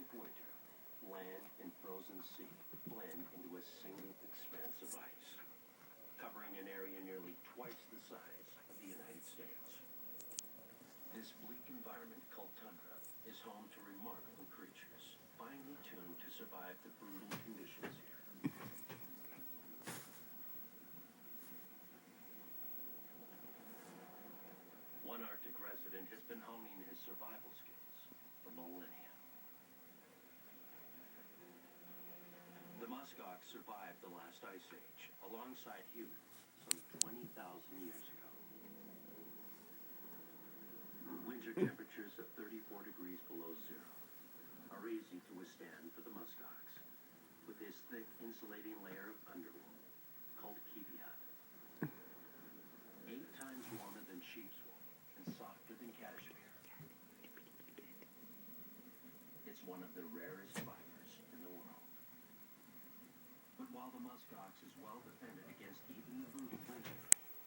Arctic winter, land and frozen sea blend into a single expanse of ice, covering an area nearly twice the size of the United States. This bleak environment called tundra is home to remarkable creatures, finely tuned to survive the brutal conditions here. One Arctic resident has been honing his survival skills for millennia. The muskox survived the last ice age alongside humans some 20,000 years ago. Winter temperatures of 34 degrees below zero are easy to withstand for the muskox, with his thick insulating layer of underwool called kiviat. 8 times warmer than sheep's wool and softer than cashmere. It's one of the rarest fibers in the world. But while the muskox is well defended against even the brutal winter,